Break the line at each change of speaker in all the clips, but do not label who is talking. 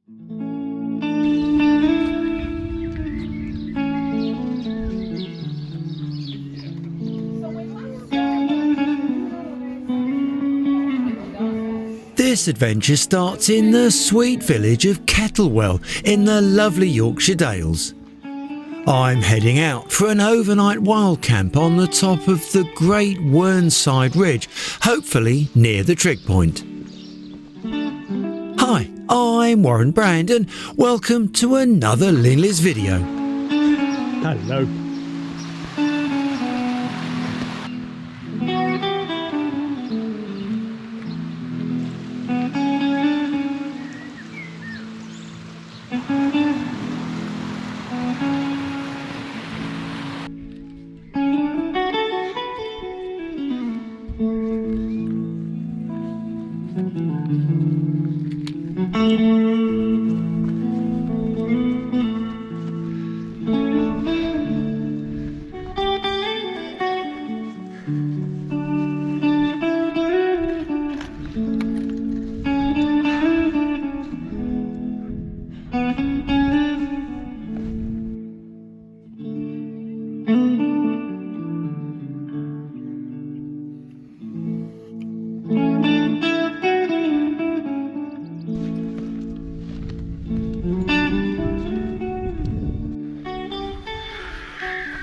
This adventure starts in the sweet village of Kettlewell in the lovely Yorkshire Dales. I'm heading out for an overnight wild camp on the top of the Great Whernside ridge, hopefully near the trig point. Hi, I'm Warren Brand and welcome to another Linleys video.
Hello.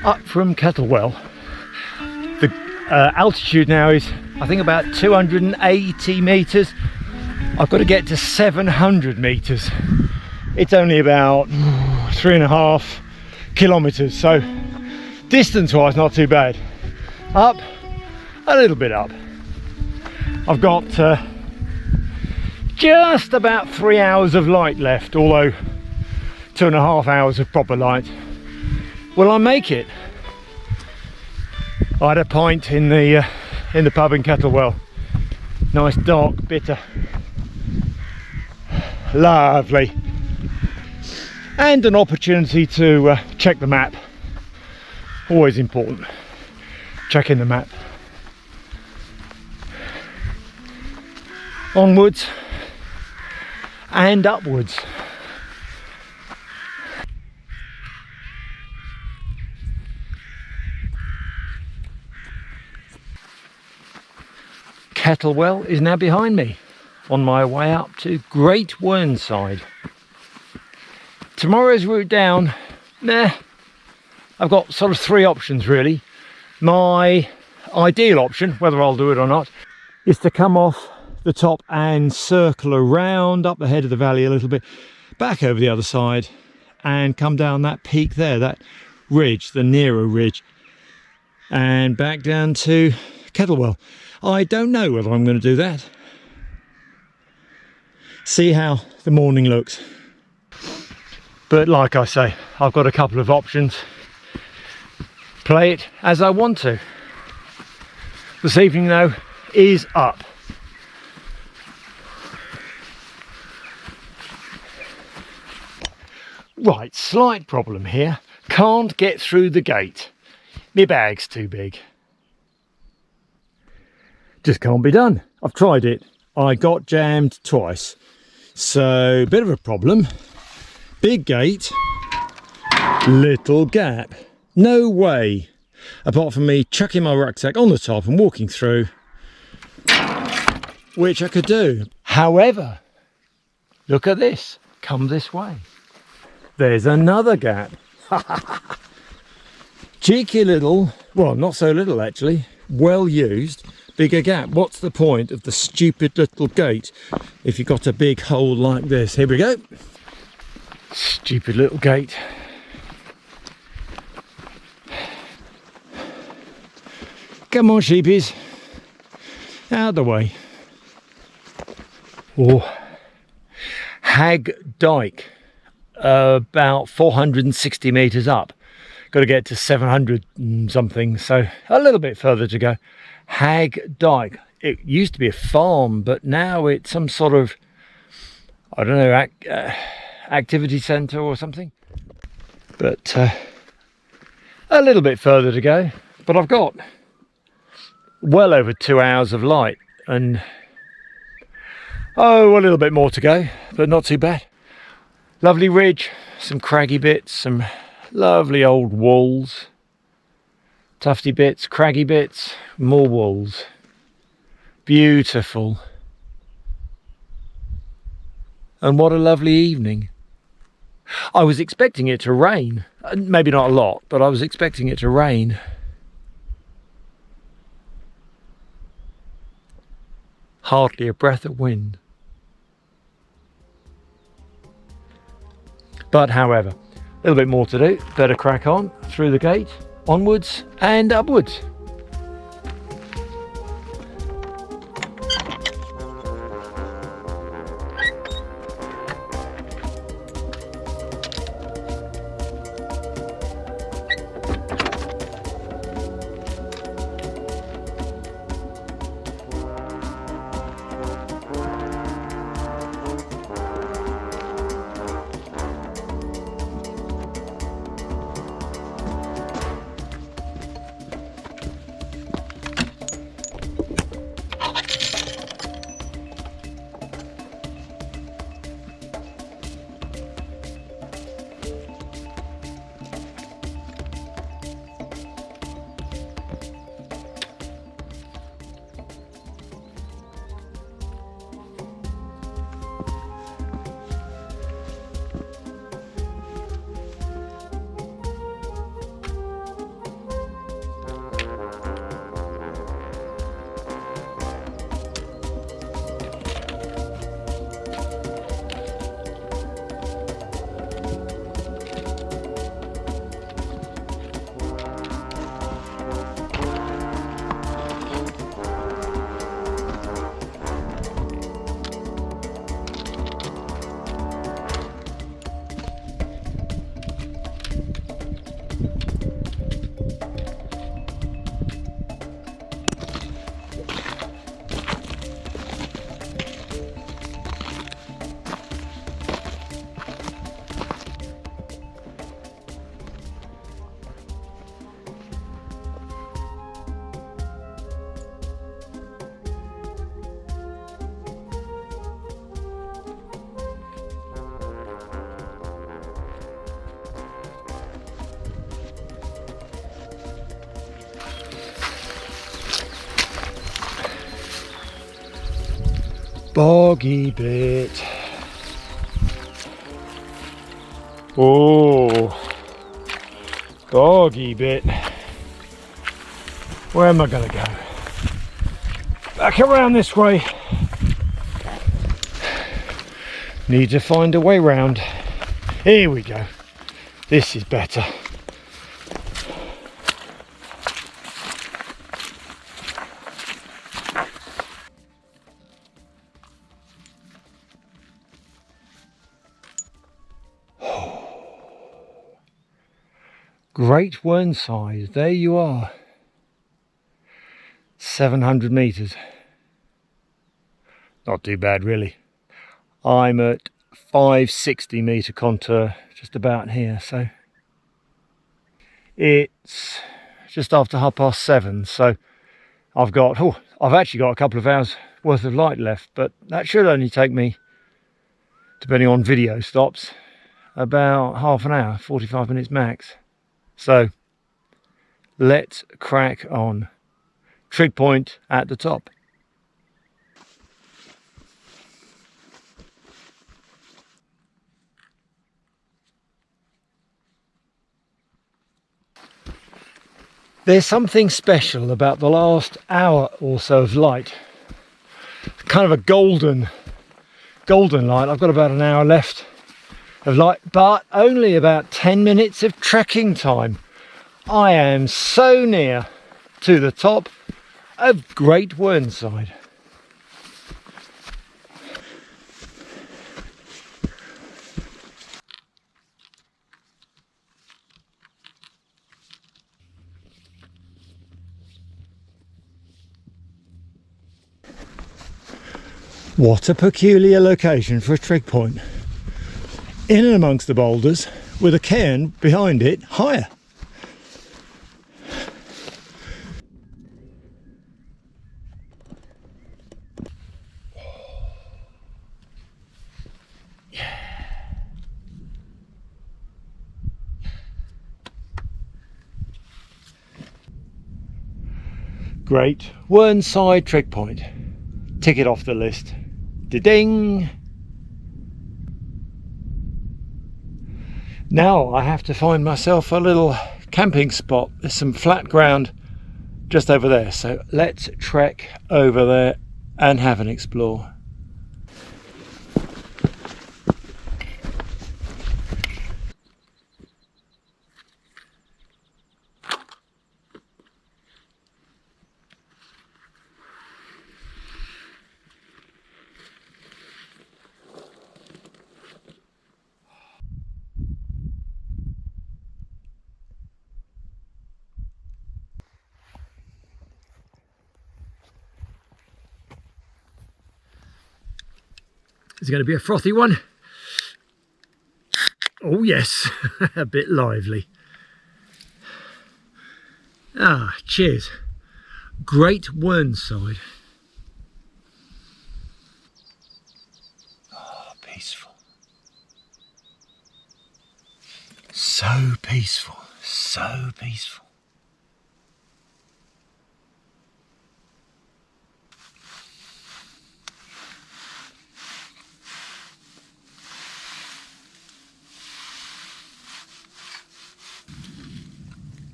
Up from Kettlewell, the altitude now is I think about 280 metres. I've got to get to 700 metres. It's only about 3.5 kilometres, so distance wise not too bad. Up, a little bit up. I've got just about 3 hours of light left, although 2.5 hours of proper light. Will I make it? I had a pint in the pub in Kettlewell. Nice dark bitter, lovely, and an opportunity to check the map. Always important, checking the map. Onwards and upwards. Kettlewell is now behind me on my way up to Great Whernside. Tomorrow's route down, I've got sort of 3 options really. My ideal option, whether I'll do it or not, is to come off the top and circle around up the head of the valley a little bit, back over the other side and come down that peak there, that ridge, the nearer ridge, and back down to Kettlewell. I don't know whether I'm going to do that. See how the morning looks. But like I say, I've got a couple of options. Play it as I want to. This evening though is up. Right, slight problem here. Can't get through the gate. My bag's too big. Just can't be done. I've tried it. I got jammed twice. So, bit of a problem. Big gate, little gap. No way, apart from me chucking my rucksack on the top and walking through, which I could do. However, look at this. Come this way. There's another gap. Cheeky little, well, not so little actually, well used. Bigger gap. What's the point of the stupid little gate if you've got a big hole like this? Here we go. Stupid little gate. Come on, sheepies. Out of the way. Oh, Hag Dyke. About 460 metres up. Got to get to 700 something, so a little bit further to go. Hag Dyke. It used to be a farm, but now it's some sort of, I don't know, activity centre or something. But a little bit further to go. But I've got well over 2 hours of light and a little bit more to go, but not too bad. Lovely ridge, some craggy bits, some lovely old walls, tufty bits, craggy bits, more walls. Beautiful. And what a lovely evening. I was expecting it to rain. Maybe not a lot, but I was expecting it to rain. Hardly a breath of wind. But however, a little bit more to do. Better crack on through the gate, onwards and upwards. Boggy bit. Oh, boggy bit. Where am I going to go? Back around this way. Need to find a way round. Here we go. This is better. Great Whernside, there you are. 700 metres. Not too bad really. I'm at 560 metre contour, just about here, so it's just after 7:30, so I've actually got a couple of hours worth of light left, but that should only take me, depending on video stops, about half an hour, 45 minutes max. So let's crack on. Trig point at the top. There's something special about the last hour or so of light. Kind of a golden light. I've got about an hour left of light, but only about 10 minutes of trekking time. I am so near to the top of Great Whernside. What a peculiar location for a trig point. In and amongst the boulders, with a cairn behind it higher. Great Whernside Trig Point. Tick it off the list. Da-ding! Now I have to find myself a little camping spot. There's some flat ground just over there, so let's trek over there and have an explore. Is it going to be a frothy one? Oh yes, a bit lively. Ah, cheers. Great Whernside. Oh, peaceful. So peaceful, so peaceful.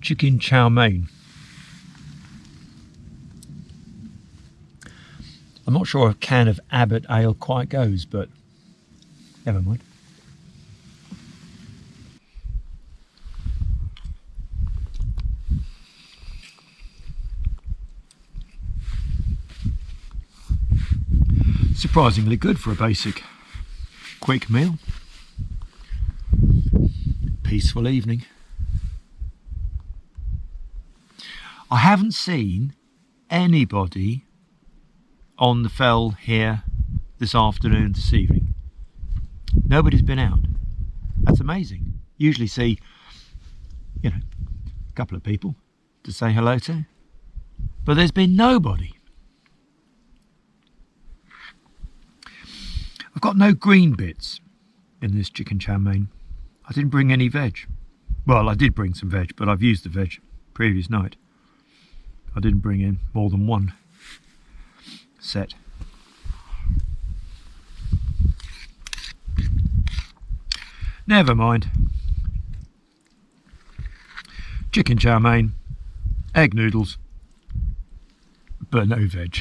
Chicken chow mein. I'm not sure a can of Abbott ale quite goes, but never mind. Surprisingly good for a basic quick meal. Peaceful evening. I haven't seen anybody on the fell here this afternoon, this evening. Nobody's been out. That's amazing. Usually see, a couple of people to say hello to, but there's been nobody. I've got no green bits in this chicken chow mein. I didn't bring any veg. Well, I did bring some veg, but I've used the veg previous night. I didn't bring in more than one set. Never mind. Chicken chow mein, egg noodles, but no veg.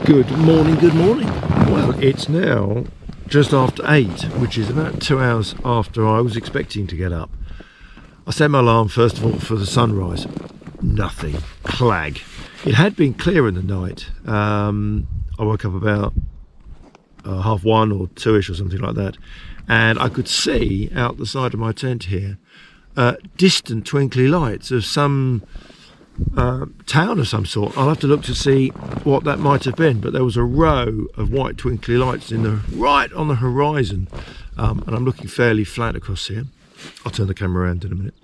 Good morning, good morning. Well, it's now just after 8, which is about 2 hours after I was expecting to get up. I set my alarm first of all for the sunrise. Nothing. Clag. It had been clear in the night. I woke up about 1:30 or 2ish or something like that, and I could see out the side of my tent here distant twinkly lights of some town of some sort. I'll have to look to see what that might have been, but there was a row of white twinkly lights right on the horizon, and I'm looking fairly flat across here. I'll turn the camera around in a minute.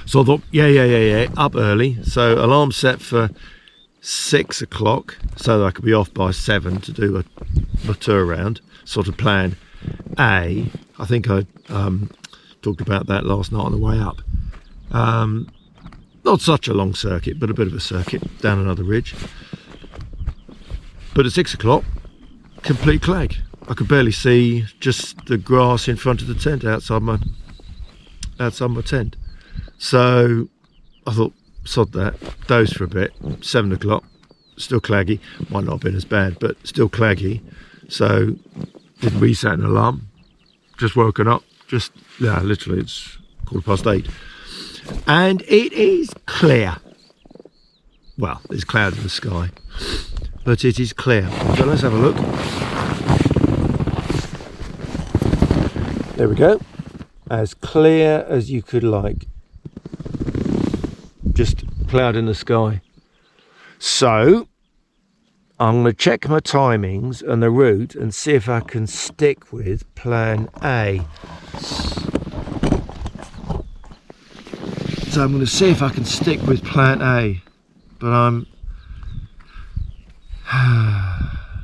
So I thought, yeah, up early. So alarm set for 6 o'clock so that I could be off by 7 to do a tour around, sort of plan A. I think I talked about that last night on the way up. Not such a long circuit, but a bit of a circuit down another ridge. But at 6 o'clock, complete clag. I could barely see just the grass in front of the tent outside my tent. So I thought, sod that, doze for a bit. 7 o'clock, still claggy. Might not have been as bad, but still claggy. So didn't reset an alarm. Just woken up. Literally, it's 8:15. And it is clear. Well, there's clouds in the sky, but it is clear. So let's have a look. There we go. As clear as you could like. Just cloud in the sky. So I'm going to check my timings and the route and see if I can stick with plan A. So I'm going to see if I can stick with plan A, but I'm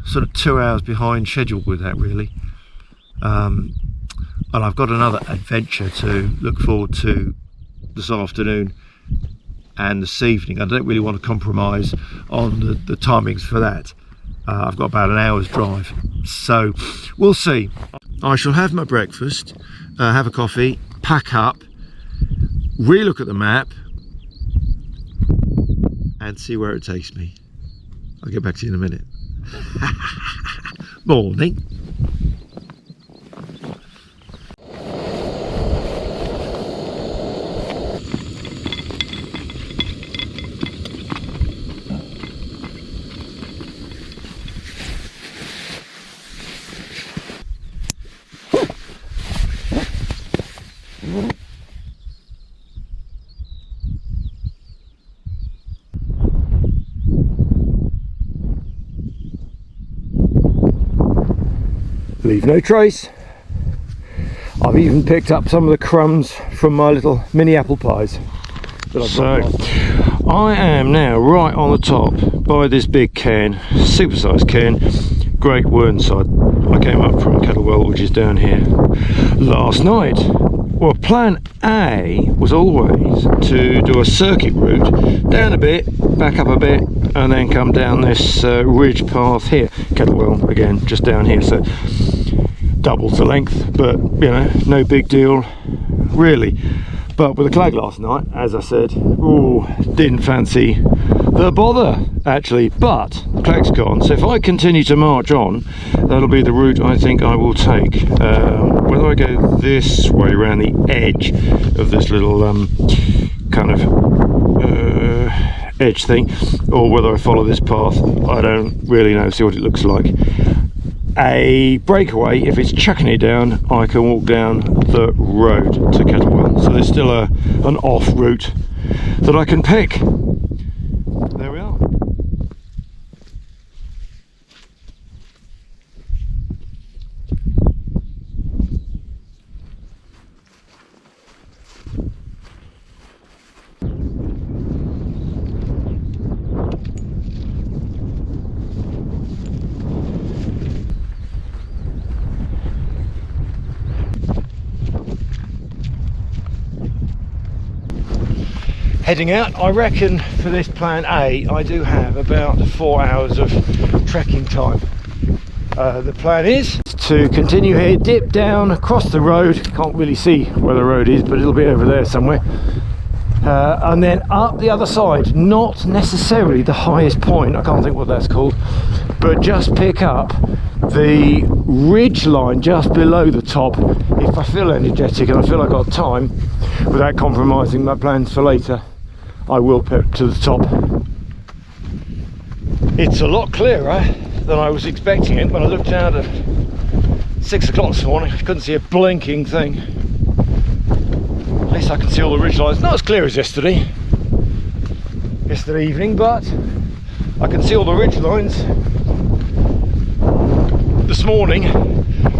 sort of 2 hours behind schedule with that, really. And I've got another adventure to look forward to this afternoon and this evening. I don't really want to compromise on the timings for that. I've got about an hour's drive, so we'll see. I shall have my breakfast, have a coffee, pack up, re-look at the map and see where it takes me. I'll get back to you in a minute. Morning.
Leave no trace. I've even picked up some of the crumbs from my little mini apple pies that I've got. I am now right on the top by this big cairn, super-sized cairn, Great Whernside. I came up from Kettlewell, which is down here, last night. Well, plan A was always to do a circuit route down a bit, back up a bit, and then come down this ridge path here. Kettlewell again, just down here, so doubles the length, but you know, no big deal really. But with the clag last night, as I said, ooh, didn't fancy the bother actually, but the clag's gone, so if I continue to march on, that'll be the route I think I will take. Whether I go this way around the edge of this little kind of edge thing, or whether I follow this path, I don't really know. See what it looks like. A breakaway, if it's chucking it down, I can walk down the road to Kettlewell, so there's still an off route that I can pick. There we are. Heading out, I reckon for this plan A, I do have about 4 hours of trekking time. The plan is to continue here, dip down across the road, can't really see where the road is, but it'll be over there somewhere, and then up the other side, not necessarily the highest point, I can't think what that's called, but just pick up the ridge line just below the top. If I feel energetic and I feel I've got time, without compromising my plans for later, I will put to the top. It's a lot clearer than I was expecting it. When I looked out at 6 o'clock this morning, I couldn't see a blinking thing. At least I can see all the ridge lines. Not as clear as yesterday evening, but I can see all the ridge lines. This morning,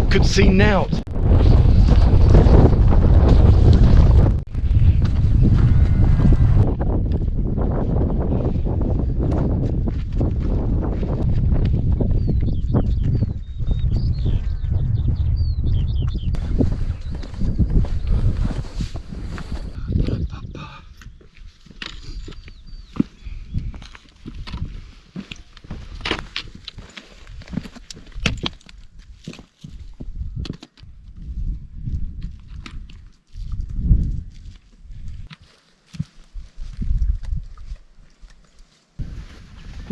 could see now.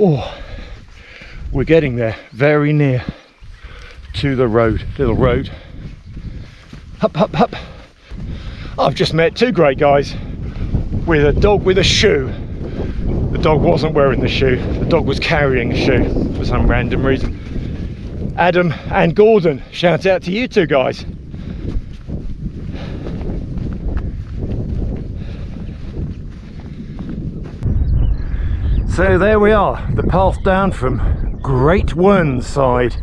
Oh, we're getting there, very near to the road, little road. Hup, hup, hup. I've just met two great guys with a dog with a shoe. The dog wasn't wearing the shoe, the dog was carrying a shoe for some random reason. Adam and Gordon, shout out to you two guys. So there we are, the path down from Great Whernside.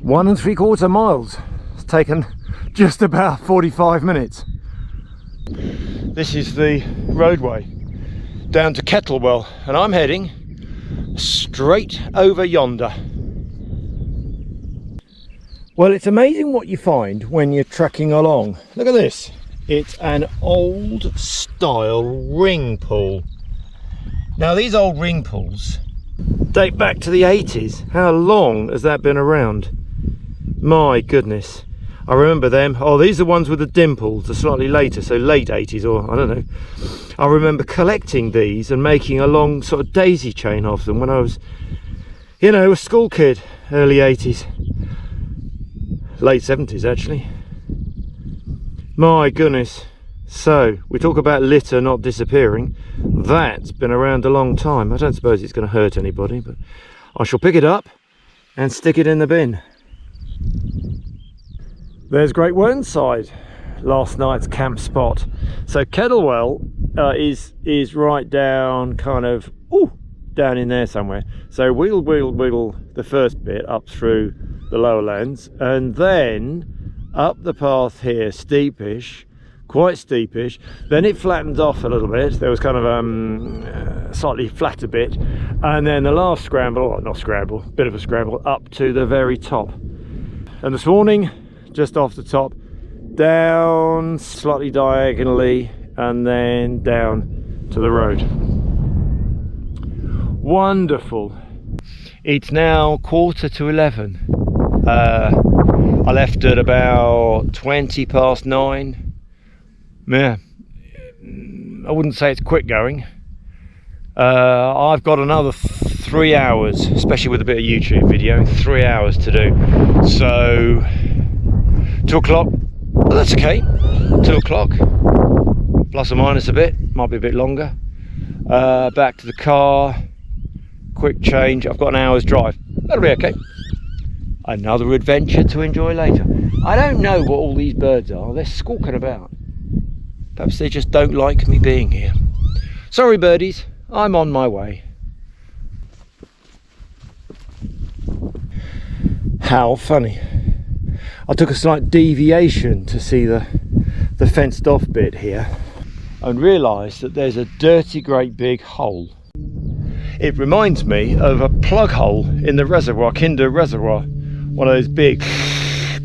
1 3/4 miles. It's taken just about 45 minutes. this is the roadway down to Kettlewell, and I'm heading straight over yonder. Well, it's amazing what you find when you're trekking along. Look at this. It's an old style ring pool. Now these old ring pools date back to the 80s. How long has that been around? My goodness. I remember them. Oh, these are the ones with the dimples, the slightly later, so late 80s, or I don't know. I remember collecting these and making a long sort of daisy chain of them when I was, you know, a school kid, early 80s. Late 70s actually. My goodness. So we talk about litter not disappearing. That's been around a long time. I don't suppose it's going to hurt anybody, but I shall pick it up and stick it in the bin. There's Great Whernside, last night's camp spot. So Kettlewell is right down, kind of down in there somewhere. So wiggle the first bit up through the lower lands, and then up the path here, steepish, quite steepish. Then it flattened off a little bit. There was kind of a slightly flatter bit, and then the last scramble, or not scramble, bit of a scramble up to the very top. And this morning, just off the top, down slightly diagonally, and then down to the road. Wonderful. It's now 11:15. I left at about 9:20. Yeah, I wouldn't say it's quick going. I've got another 3 hours, especially with a bit of YouTube video, 3 hours to do. So 2 o'clock, well, that's okay. 2 o'clock, plus or minus a bit, might be a bit longer. Back to the car, quick change. I've got an hour's drive, that'll be okay. Another adventure to enjoy later. I don't know what all these birds are. They're squawking about. Perhaps they just don't like me being here. Sorry birdies, I'm on my way. How funny. I took a slight deviation to see the fenced off bit here and realised that there's a dirty great big hole. It reminds me of a plug hole in the reservoir, Kinder Reservoir. One of those big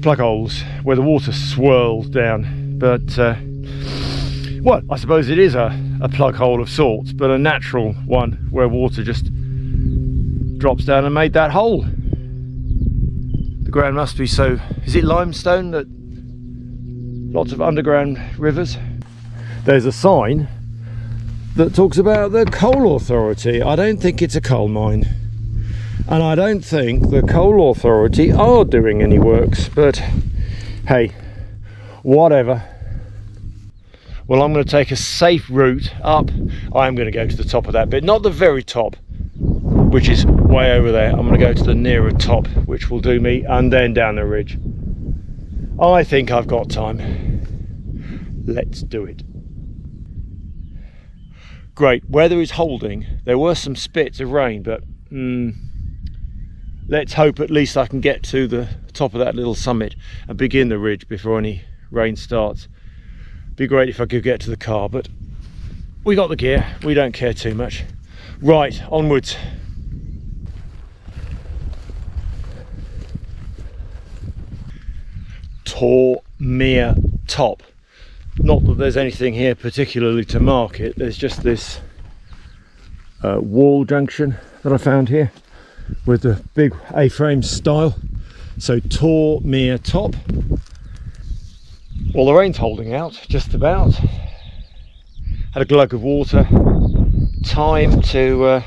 plug holes where the water swirls down. But, well, I suppose it is a plug hole of sorts, but a natural one where water just drops down and made that hole. The ground must be so... Is it limestone? That lots of underground rivers? There's a sign that talks about the coal authority. I don't think it's a coal mine. And I don't think the coal authority are doing any works, but hey, whatever. Well, I'm going to take a safe route up. I'm going to go to the top of that bit, not the very top, which is way over there. I'm going to go to the nearer top, which will do me, and then down the ridge. I think I've got time. Let's do it. Great, weather is holding. There were some spits of rain, but let's hope at least I can get to the top of that little summit and begin the ridge before any rain starts. Be great if I could get to the car, but we got the gear, we don't care too much. Right, onwards. Tormere Top. Not that there's anything here particularly to mark it, there's just this wall junction that I found here with the big A-frame style. So Tormere Top. Well, the rain's holding out just about. Had a glug of water. Time to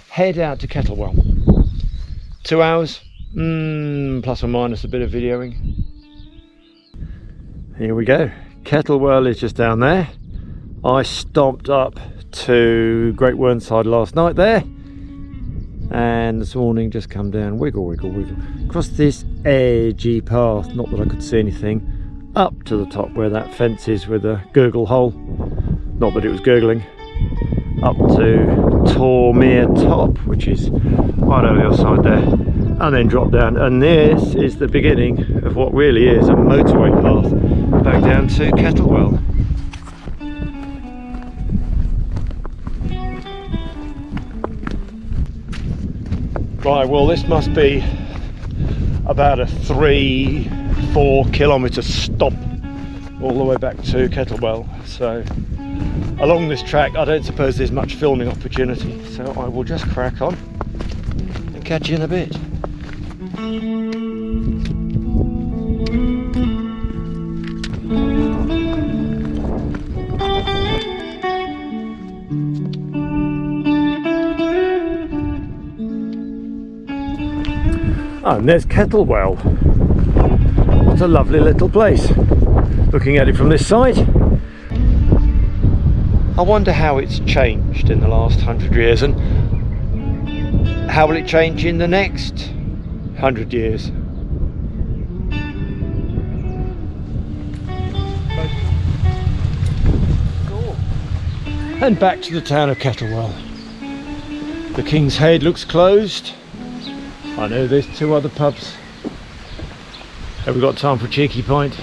head out to Kettlewell. 2 hours, plus or minus a bit of videoing. Here we go. Kettlewell is just down there. I stomped up to Great Whernside last night there, and this morning just come down, wiggle across this edgy path, not that I could see anything, up to the top where that fence is with a gurgle hole, not that it was gurgling, up to Tormere Top, which is right over the other side there, and then drop down, and this is the beginning of what really is a motorway path back down to Kettlewell. Right, well this must be about a 3-4 kilometre stop all the way back to Kettlewell. So along this track I don't suppose there's much filming opportunity, so I will just crack on and catch you in a bit. And there's Kettlewell. What a lovely little place. Looking at it from this side, I wonder how it's changed in the last 100 years, and how will it change in the next 100 years. And back to the town of Kettlewell. The King's Head looks closed. I know there's 2 other pubs. Have we got time for a cheeky pint?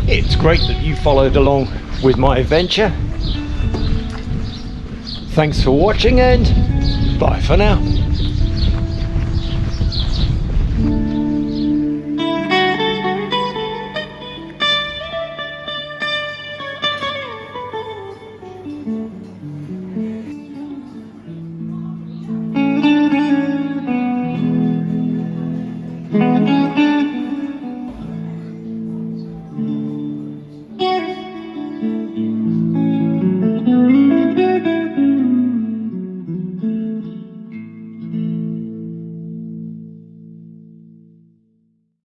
It's great that you followed along with my adventure. Thanks for watching and bye for now.